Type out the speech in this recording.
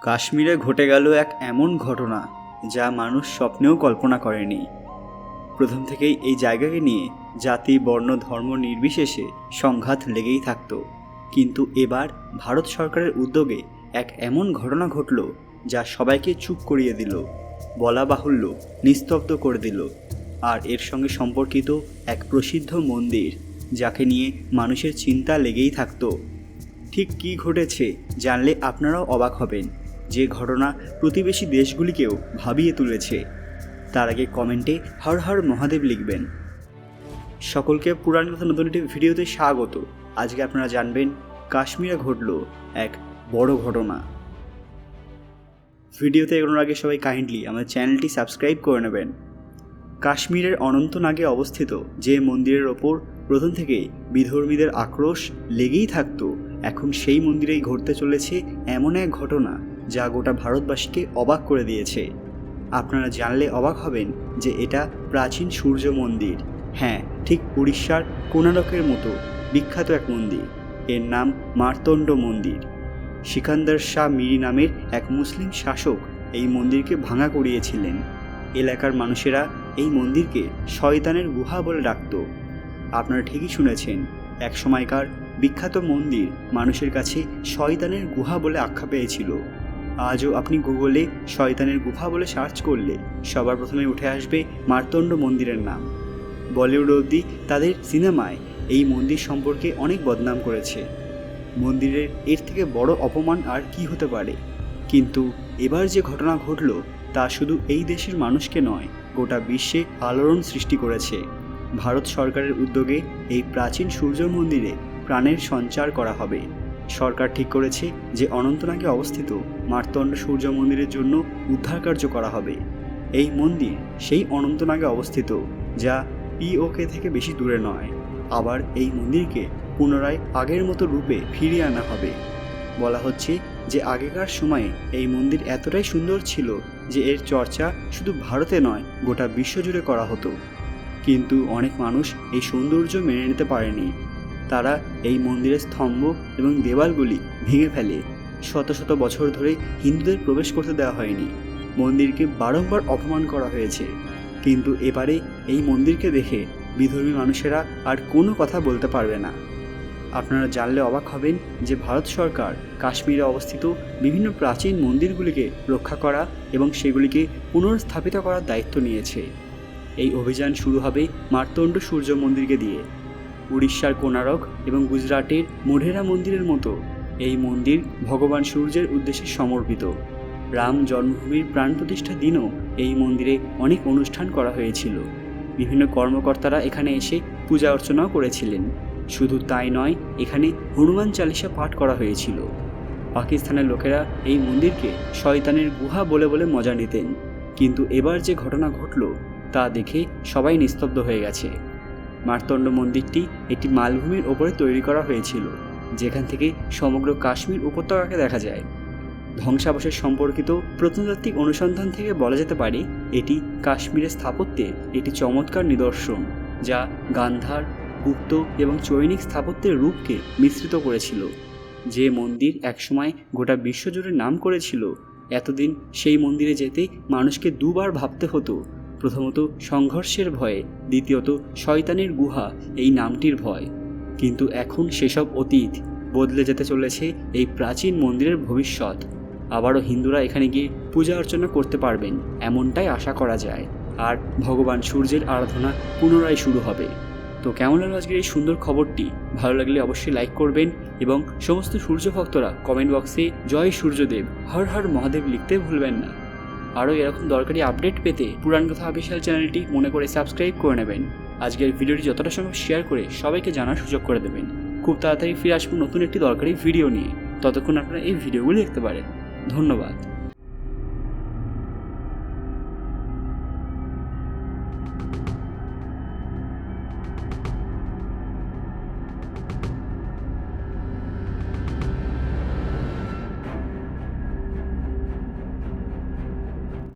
কাশ্মীরে ঘটে গেল এক এমন ঘটনা যা মানুষ স্বপ্নেও কল্পনা করেনি। প্রথম থেকেই এই জায়গাকে নিয়ে জাতি, বর্ণ, ধর্ম নির্বিশেষে সংঘাত লেগেই থাকত। কিন্তু এবার ভারত সরকারের উদ্যোগে এক এমন ঘটনা ঘটল যা সবাইকে চুপ করিয়ে দিল, বলা বাহুল্য নিস্তব্ধ করে দিল। আর এর সঙ্গে সম্পর্কিত এক প্রসিদ্ধ মন্দির যাকে নিয়ে মানুষের চিন্তা লেগেই থাকত। ঠিক কী ঘটেছে জানলে আপনারাও অবাক হবেন, যে ঘটনা প্রতিবেশী দেশগুলিকেও ভাবিয়ে তুলেছে। তার আগে কমেন্টে হর হর মহাদেব লিখবেন। সকলকে পুরাণ কথা নতুন একটি ভিডিওতে স্বাগত। আজকে আপনারা জানবেন কাশ্মীরে ঘটল এক বড় ঘটনা। ভিডিওতে এগোনোর আগে সবাই কাইন্ডলি আমার চ্যানেলটি সাবস্ক্রাইব করে নেবেন। কাশ্মীরের অনন্তনাগে অবস্থিত যে মন্দিরের ওপর প্রথম থেকেই বিধর্মীদের আক্রোশ লেগেই থাকত, এখন সেই মন্দিরেই ঘটতে চলেছে এমন এক ঘটনা যা গোটা ভারতবাসীকে অবাক করে দিয়েছে। আপনারা জানলে অবাক হবেন যে এটা প্রাচীন সূর্য মন্দির। হ্যাঁ, ঠিক উড়িষ্যার কোণারকের মতো বিখ্যাত এক মন্দির। এর নাম মার্তণ্ড মন্দির। সিকান্দার শাহ মিরি নামের এক মুসলিম শাসক এই মন্দিরকে ভাঙা করিয়েছিলেন। এলাকার মানুষেরা এই মন্দিরকে শয়তানের গুহা বলে ডাকত। আপনারা ঠিকই শুনেছেন, এক সময়কার বিখ্যাত মন্দির মানুষের কাছে শয়তানের গুহা বলে আখ্যা পেয়েছিল। আজও আপনি গুগলে শয়তানের গুহা বলে সার্চ করলে সবার প্রথমে উঠে আসবে মার্তণ্ড মন্দিরের নাম। বলিউড অবধি তাদের সিনেমায় এই মন্দির সম্পর্কে অনেক বদনাম করেছে। মন্দিরের এর থেকে বড় অপমান আর কি হতে পারে। কিন্তু এবার যে ঘটনা ঘটল তা শুধু এই দেশের মানুষকে নয়, গোটা বিশ্বে আলোড়ন সৃষ্টি করেছে। ভারত সরকারের উদ্যোগে এই প্রাচীন সূর্য মন্দিরে প্রাণের সঞ্চার করা হবে। সরকার ঠিক করেছে যে অনন্তনাগে অবস্থিত মার্তণ্ড সূর্য মন্দিরের জন্য উদ্ধার কার্য করা হবে। এই মন্দির সেই অনন্তনাগে অবস্থিত যা পিওকে থেকে বেশি দূরে নয়। আবার এই মন্দিরকে পুনরায় আগের মতো রূপে ফিরিয়ে আনা হবে। বলা হচ্ছে যে আগেকার সময়ে এই মন্দির এতটাই সুন্দর ছিল যে এর চর্চা শুধু ভারতে নয়, গোটা বিশ্বজুড়ে করা হতো। কিন্তু অনেক মানুষ এই সৌন্দর্য মেনে নিতে পারেনি। তারা এই মন্দিরের স্তম্ভ এবং দেওয়ালগুলি ভেঙে ফেলে। শত শত বছর ধরে হিন্দুদের প্রবেশ করতে দেওয়া হয়নি। মন্দিরকে বারংবার অপমান করা হয়েছে। কিন্তু এবারে এই মন্দিরকে দেখে বিধর্মী মানুষেরা আর কোনো কথা বলতে পারবে না। আপনারা জানলে অবাক হবেন যে ভারত সরকার কাশ্মীরে অবস্থিত বিভিন্ন প্রাচীন মন্দিরগুলিকে রক্ষা করা এবং সেগুলিকে পুনর্স্থাপিত করার দায়িত্ব নিয়েছে। এই অভিযান শুরু হবে মার্তণ্ড সূর্য মন্দিরকে দিয়ে। উড়িষ্যার কোণারক এবং গুজরাটের মোঢেরা মন্দিরের মতো এই মন্দির ভগবান সূর্যের উদ্দেশ্যে সমর্পিত। রাম জন্মভূমির প্রাণ প্রতিষ্ঠার দিনও এই মন্দিরে অনেক অনুষ্ঠান করা হয়েছিল। বিভিন্ন কর্মকর্তারা এখানে এসে পূজা অর্চনাও করেছিলেন। শুধু তাই নয়, এখানে হনুমান চালিসা পাঠ করা হয়েছিল। পাকিস্তানের লোকেরা এই মন্দিরকে শয়তানের গুহা বলে বলে মজা নিতেন। কিন্তু এবার যে ঘটনা ঘটল তা দেখে সবাই নিস্তব্ধ হয়ে গেছে। মার্তণ্ড মন্দিরটি একটি মালভূমির ওপরে তৈরি করা হয়েছিল, যেখান থেকে সমগ্র কাশ্মীর উপত্যকাকে দেখা যায়। ধ্বংসাবশেষ সম্পর্কিত প্রত্নতাত্ত্বিক অনুসন্ধান থেকে বলা যেতে পারে এটি কাশ্মীরের স্থাপত্যের একটি চমৎকার নিদর্শন, যা গান্ধার, গুপ্ত এবং চৈনিক স্থাপত্যের রূপকে মিশ্রিত করেছিল। যে মন্দির একসময় গোটা বিশ্বজুড়ে নাম করেছিল, এতদিন সেই মন্দিরে যেতে মানুষকে দুবার ভাবতে হতো। প্রথমত সংঘর্ষের ভয়ে, দ্বিতীয়ত শয়তানের গুহা এই নামটির ভয়। কিন্তু এখন সেসব অতীত, বদলে যেতে চলেছে এই প্রাচীন মন্দিরের ভবিষ্যৎ। আবারও হিন্দুরা এখানে গিয়ে পূজা অর্চনা করতে পারবেন এমনটাই আশা করা যায়। আর ভগবান সূর্যের আরাধনা পুনরায় শুরু হবে। তো কেমন লাগলো আজকের এই সুন্দর খবরটি? ভালো লাগলে অবশ্যই লাইক করবেন এবং সমস্ত সূর্য ভক্তরা কমেন্ট বক্সে জয় সূর্যদেব, হর হর মহাদেব লিখতে ভুলবেন না। আরও এরকম দরকারি আপডেট পেতে পুরাণ কথা অফিসিয়াল চ্যানেলটি মনে করে সাবস্ক্রাইব করে নেবেন। আজকের ভিডিওটি যতটা সম্ভব শেয়ার করে সবাইকে জানার সুযোগ করে দেবেন। খুব তাড়াতাড়ি ফিরে আসবো নতুন একটি দরকারি ভিডিও নিয়ে। ততক্ষণ আপনারা এই ভিডিওগুলি দেখতে পারেন। ধন্যবাদ।